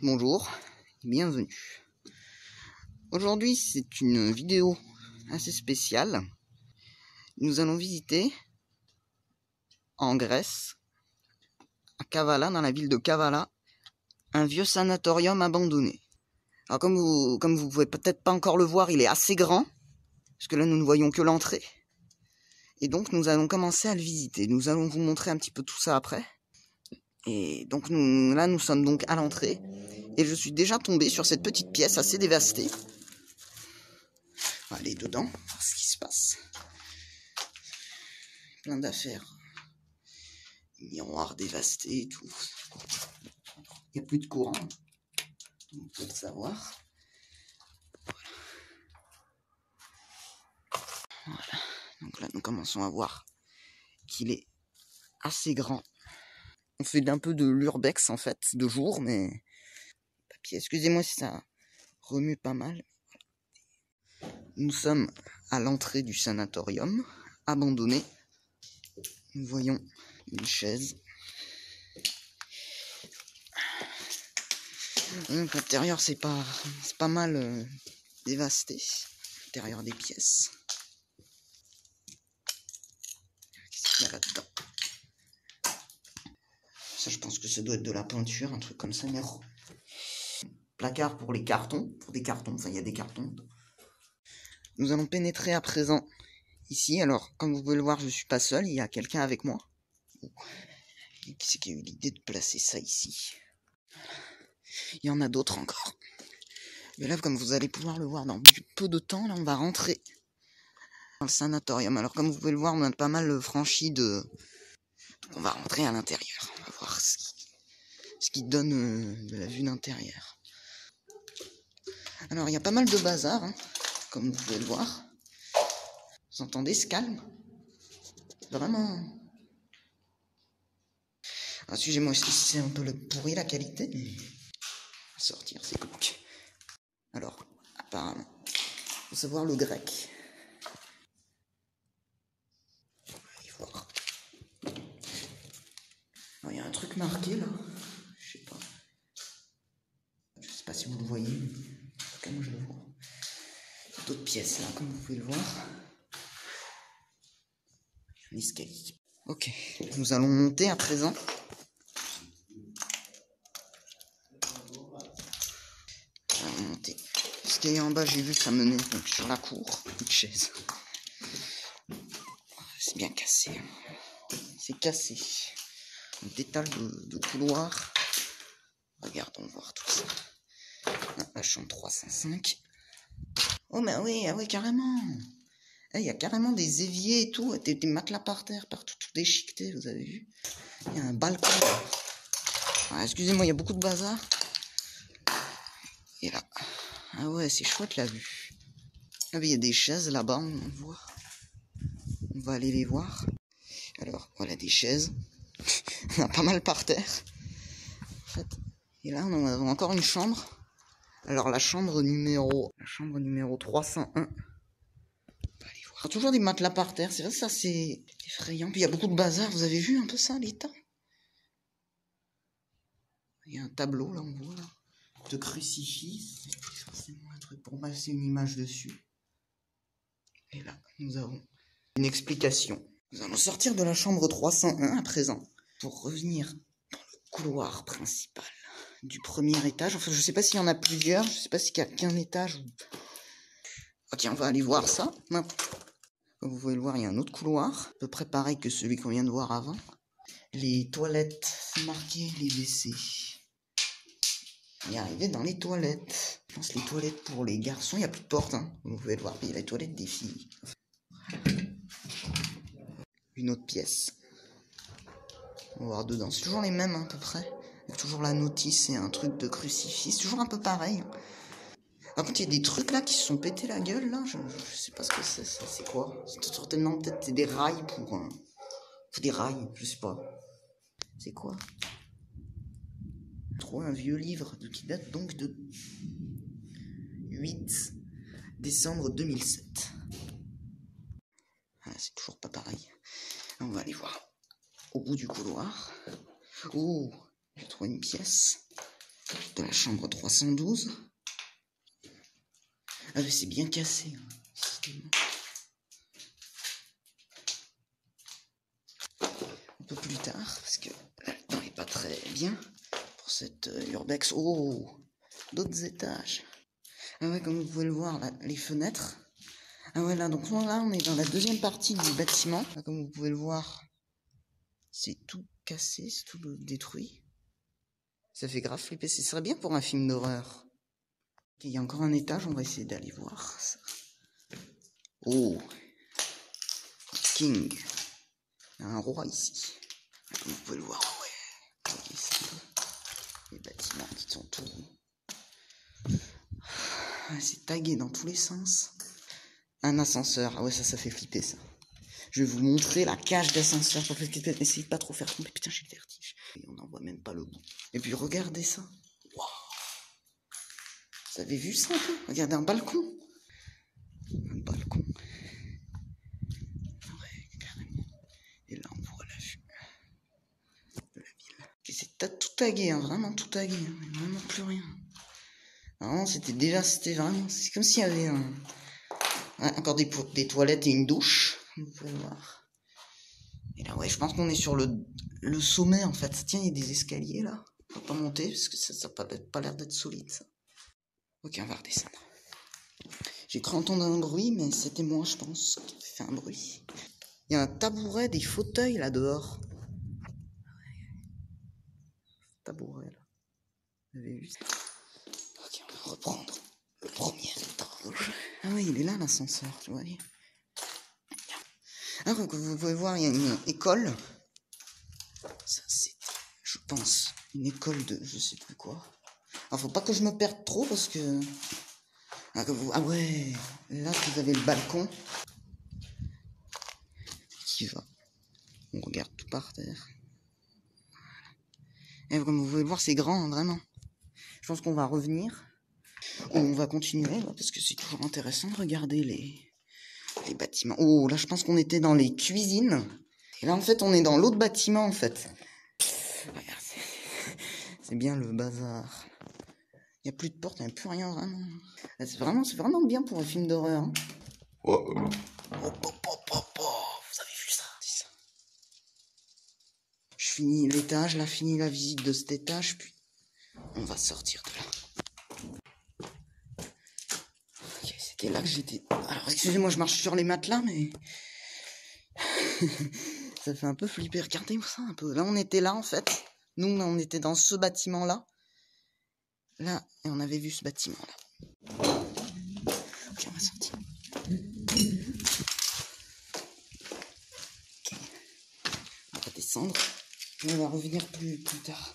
Bonjour, bienvenue. Aujourd'hui, c'est une vidéo assez spéciale. Nous allons visiter en Grèce, à Kavala, dans la ville de Kavala, un vieux sanatorium abandonné. Alors comme vous pouvez peut-être pas encore le voir, il est assez grand, parce que là nous ne voyons que l'entrée. Et donc nous allons commencer à le visiter. Nous allons vous montrer un petit peu tout ça après. Et donc nous sommes donc à l'entrée. Et je suis déjà tombé sur cette petite pièce assez dévastée. On va aller dedans, voir ce qui se passe. Plein d'affaires. Miroirs dévastés et tout. Il n'y a plus de courant. On peut le savoir. Voilà. Donc là, nous commençons à voir qu'il est assez grand. On fait un peu de l'urbex en fait, de jour, mais... Papier, excusez-moi si ça remue pas mal. Nous sommes à l'entrée du sanatorium, abandonné. Nous voyons une chaise. Donc l'intérieur c'est pas mal dévasté. L'intérieur des pièces. Qu'est-ce qu'il y a là-dedans? Ça je pense que ça doit être de la peinture, un truc comme ça, mais... Placard pour les cartons, pour des cartons, enfin il y a des cartons. Nous allons pénétrer à présent ici. Alors comme vous pouvez le voir, je suis pas seul, il y a quelqu'un avec moi. Qui c'est qui a eu l'idée de placer ça ici? Il y en a d'autres encore. Mais là, comme vous allez pouvoir le voir dans peu de temps, là on va rentrer dans le sanatorium. Alors comme vous pouvez le voir, on a pas mal franchi de... On va rentrer à l'intérieur. On va voir ce qui donne de la vue d'intérieur. Alors il y a pas mal de bazar, hein, comme vous pouvez le voir. Vous entendez ce calme? Vraiment... Excusez-moi si c'est un peu pourri la qualité, mais... Sortir, c'est glauque. Alors, apparemment, il faut savoir le grec. On va aller voir. Alors, il y a un truc marqué là. Je sais pas. Je sais pas si vous le voyez, mais en tout cas, moi je le vois. Il y a d'autres pièces là, comme vous pouvez le voir. Un escalier. Ok, nous allons monter à présent. Monter. L'escalier en bas, j'ai vu, ça menait donc sur la cour. Une chaise. C'est bien cassé. C'est cassé. Des tables de couloir. Regardons voir tout ça. La chambre 305. Oh, mais oui, ah oui, carrément. Il y a carrément des éviers et tout, des matelas par terre, partout, tout déchiqueté, vous avez vu. Il y a un balcon. Excusez-moi, il y a beaucoup de bazar. Et là, ah ouais, c'est chouette la vue. Ah oui, il y a des chaises là-bas, on voit. On va aller les voir. Alors, voilà des chaises. On a pas mal par terre. En fait. Et là, on a encore une chambre. Alors, la chambre numéro 301. On va aller voir. Toujours des matelas par terre. C'est vrai que ça, c'est effrayant. Puis, il y a beaucoup de bazar. Vous avez vu un peu ça, l'état? Il y a un tableau, là, on voit, là. De crucifix. C'est forcément un truc pour passer une image dessus. Et là, nous avons une explication. Nous allons sortir de la chambre 301 à présent pour revenir dans le couloir principal du premier étage. Enfin, je sais pas s'il y en a plusieurs, je sais pas s'il y a qu'un étage. Ok, on va aller voir ça. Comme vous pouvez le voir, il y a un autre couloir, à peu près pareil que celui qu'on vient de voir avant. Les toilettes, c'est marqué les WC. On est arrivé dans les toilettes. Je pense les toilettes pour les garçons, il n'y a plus de porte, hein. Vous pouvez le voir, il y a les toilettes des filles. Une autre pièce. On va voir dedans. C'est toujours les mêmes, hein, à peu près. Avec toujours la notice et un truc de crucifix. C'est toujours un peu pareil. Par contre, il y a des trucs là qui se sont pété la gueule, là. Je sais pas ce que c'est. C'est quoi? C'est certainement peut-être des rails pour des rails, je sais pas. C'est quoi? Trouve un vieux livre qui date donc de 8 décembre 2007. C'est toujours pas pareil. On va aller voir au bout du couloir. Oh, j'ai trouvé une pièce. de la chambre 312. Ah mais c'est bien cassé. Hein. Un peu plus tard, parce que là, le temps n'est pas très bien pour cette urbex. Oh, d'autres étages. Ah ouais, comme vous pouvez le voir, là, les fenêtres. Ah ouais, là, donc là, on est dans la deuxième partie du bâtiment. Là, comme vous pouvez le voir, c'est tout cassé, c'est tout détruit. Ça fait grave flipper. Ce serait bien pour un film d'horreur. Il y a encore un étage, on va essayer d'aller voir ça. Oh, King. Il y a un roi ici. Comme vous pouvez le voir, ouais. Les bâtiments qui sont tout. C'est tagué dans tous les sens. Un ascenseur. Ah ouais, ça fait flipper ça. Je vais vous montrer la cage d'ascenseur. Essayez de pas trop faire tomber. Putain, j'ai le vertige. Et on n'en voit même pas le bout. Et puis regardez ça. Waouh. Vous avez vu ça un peu? Regardez un balcon. Un balcon. Ouais, carrément. Et là, on voit la vue de la ville. Et c'est tout tagué, hein, vraiment tout tagué. Hein, vraiment plus rien. Non, c'était vraiment. C'est comme s'il y avait encore des toilettes et une douche. Vous pouvez voir. Et là, ouais, je pense qu'on est sur le sommet, en fait. Tiens, il y a des escaliers, là. Faut pas monter, parce que ça n'a pas l'air d'être solide, ça. Ok, on va redescendre. J'ai cru entendre un bruit, mais c'était moi, je pense, qui fait un bruit. Il y a un tabouret, des fauteuils, là, dehors. Tabouret, là. Vous avez vu ça? Ok, on va reprendre le premier étage. Ah oui, il est là, l'ascenseur, tu vois. Ah, donc, vous pouvez voir, il y a une école. Ça, c'est, je pense, une école de je sais plus quoi. Alors, faut pas que je me perde trop parce que... Ah ouais, là, vous avez le balcon qui va. On regarde tout par terre. Et comme vous pouvez le voir, c'est grand, hein, vraiment. Je pense qu'on va revenir. Ou on va continuer, là, parce que c'est toujours intéressant de regarder les bâtiments. Oh, là, je pense qu'on était dans les cuisines. Et là, en fait, on est dans l'autre bâtiment, en fait. Regarde, c'est bien le bazar. Il n'y a plus de porte, il n'y a plus rien, vraiment. C'est vraiment bien pour un film d'horreur. Hein. Oh. Vous avez vu ça? C'est ça. Je finis l'étage, là, fini la visite de cet étage, puis on va sortir de là. Ok, c'était là que j'étais. Alors, excusez-moi, je marche sur les matelas, mais... ça fait un peu flipper. Regardez-moi ça un peu. Là, on était là, en fait. Nous, on était dans ce bâtiment-là. Là, et on avait vu ce bâtiment-là. Ok, on va sortir. Ok. On va descendre. Et on va revenir plus tard.